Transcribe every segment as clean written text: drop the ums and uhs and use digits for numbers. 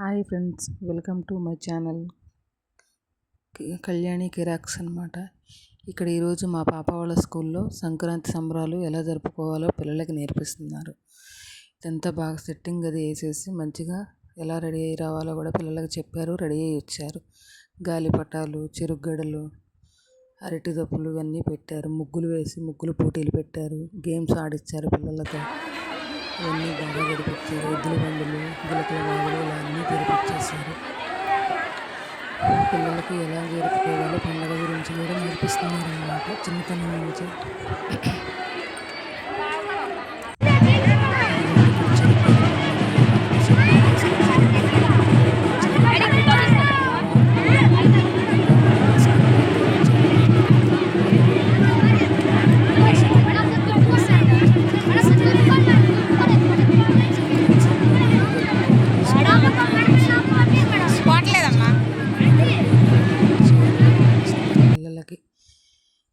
Hi friends, welcome to my channel Kalyani కిరాక్స్ అనమాట. ఇక్కడ ఈరోజు మా పాప వాళ్ళ స్కూల్లో సంక్రాంతి సంబరాలు ఎలా జరుపుకోవాలో పిల్లలకి నేర్పిస్తున్నారు. ఇదంతా బాగా సెట్టింగ్ అది వేసేసి మంచిగా ఎలా రెడీ అయ్యి రావాలో కూడా పిల్లలకి చెప్పారు. రెడీ అయ్యి వచ్చారు. గాలిపటాలు, చెరుగ్గడలు, అరటి దప్పులు ఇవన్నీ పెట్టారు. ముగ్గులు వేసి ముగ్గులు పోటీలు పెట్టారు. గేమ్స్ ఆడిచ్చారు పిల్లలతో. ఇవన్నీ బాగా గడిపించారు. ఎద్దుల బండులు, గిలకల బాగులు ఇలా అన్నీ గడిపించేశారు. పిల్లలకి ఎలా జరుపుకోవాలో పండుగ గురించి కూడా నేర్పిస్తున్నారు అన్నమాట చిన్నతనం నుంచి.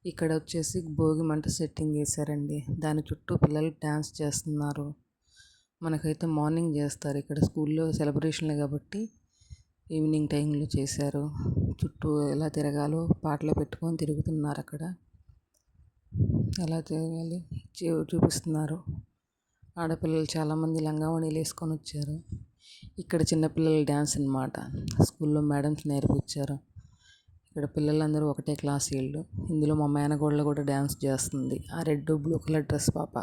ఇక్కడ వచ్చేసి భోగి మంట సెట్టింగ్ చేశారండి. దాని చుట్టూ పిల్లలు డ్యాన్స్ చేస్తున్నారు. మనకైతే మార్నింగ్ చేస్తారు. ఇక్కడ స్కూల్లో సెలబ్రేషన్లు కాబట్టి ఈవినింగ్ టైంలో చేశారు. చుట్టూ ఎలా తిరగాలో పాటలు పెట్టుకొని తిరుగుతున్నారు. అక్కడ ఎలా చేయాలి చూపిస్తున్నారు. ఆడపిల్లలు చాలామంది లంగావణీలు వేసుకొని వచ్చారు. ఇక్కడ చిన్నపిల్లల డ్యాన్స్ అన్నమాట. స్కూల్లో మేడమ్స్ నేర్పించారు. ఇక్కడ పిల్లలందరూ ఒకటే క్లాస్ వీళ్ళు. ఇందులో మా మేనగోడలు కూడా డ్యాన్స్ చేస్తుంది. ఆ రెడ్ బ్లూ కలర్ డ్రెస్ పాప.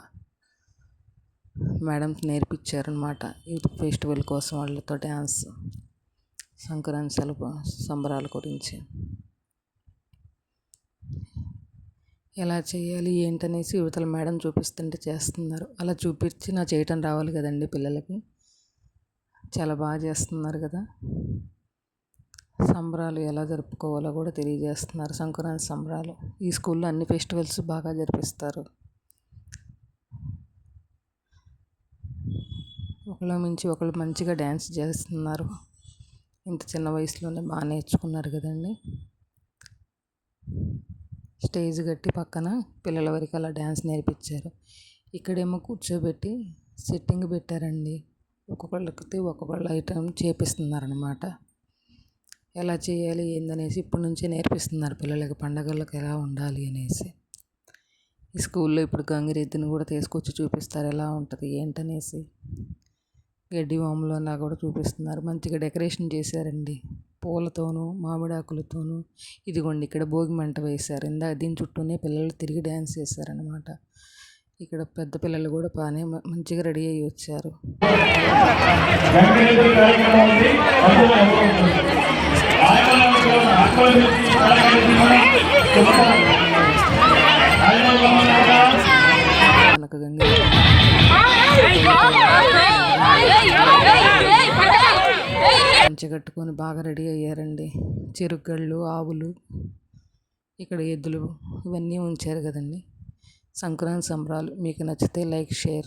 మేడమ్స్ నేర్పించారనమాట ఈ ఫెస్టివల్ కోసం వాళ్ళతో డ్యాన్స్, సంక్రాంతి సంబరాల గురించి ఎలా చేయాలి ఏంటనేసి యువతల మేడం చూపిస్తుంటే చేస్తున్నారు. అలా చూపించి నా చేయటం రావాలి కదండి పిల్లలకి. చాలా బాగా చేస్తున్నారు కదా. సంబరాలు ఎలా జరుపుకోవాలో కూడా తెలియజేస్తున్నారు. సంక్రాంతి సంబరాలు ఈ స్కూల్లో అన్ని ఫెస్టివల్స్ బాగా జరిపిస్తారు. ఒకళ్ళ మించి ఒకళ్ళు మంచిగా డ్యాన్స్ చేస్తున్నారు. ఇంత చిన్న వయసులోనే బాగా నేర్చుకున్నారు కదండి. స్టేజ్ కట్టి పక్కన పిల్లల వరకు అలా డ్యాన్స్ నేర్పించారు. ఇక్కడేమో కూర్చోబెట్టి సెట్టింగ్ పెట్టారండి. ఒక్కొక్కళ్ళకి ఒక్కొక్కళ్ళ ఐటమ్ చేపిస్తున్నారనమాట. ఎలా చేయాలి ఏందనేసి ఇప్పటి నుంచే నేర్పిస్తున్నారు పిల్లలకి, పండగలకు ఎలా ఉండాలి అనేసి. ఈ స్కూల్లో ఇప్పుడు గంగిరెద్దుని కూడా తీసుకొచ్చి చూపిస్తారు ఎలా ఉంటుంది ఏంటనేసి. గడ్డి వాములోలా కూడా చూపిస్తున్నారు. మంచిగా డెకరేషన్ చేశారండి పూలతోనూ మామిడాకులతోనూ. ఇదిగోండి ఇక్కడ భోగి మంట వేశారు. దీని చుట్టూనే పిల్లలు తిరిగి డ్యాన్స్ చేశారనమాట. ఇక్కడ పెద్ద పిల్లలు కూడా బాగానే మంచిగా రెడీ అయ్యి వచ్చారు. మంచి కట్టుకొని బాగా రెడీ అయ్యారండి. చెరుగ్గళ్ళు, ఆవులు, ఇక్కడ ఎద్దులు ఇవన్నీ ఉంచారు కదండి. సంక్రాంతి సంబరాలు మీకు నచ్చితే లైక్, షేర్.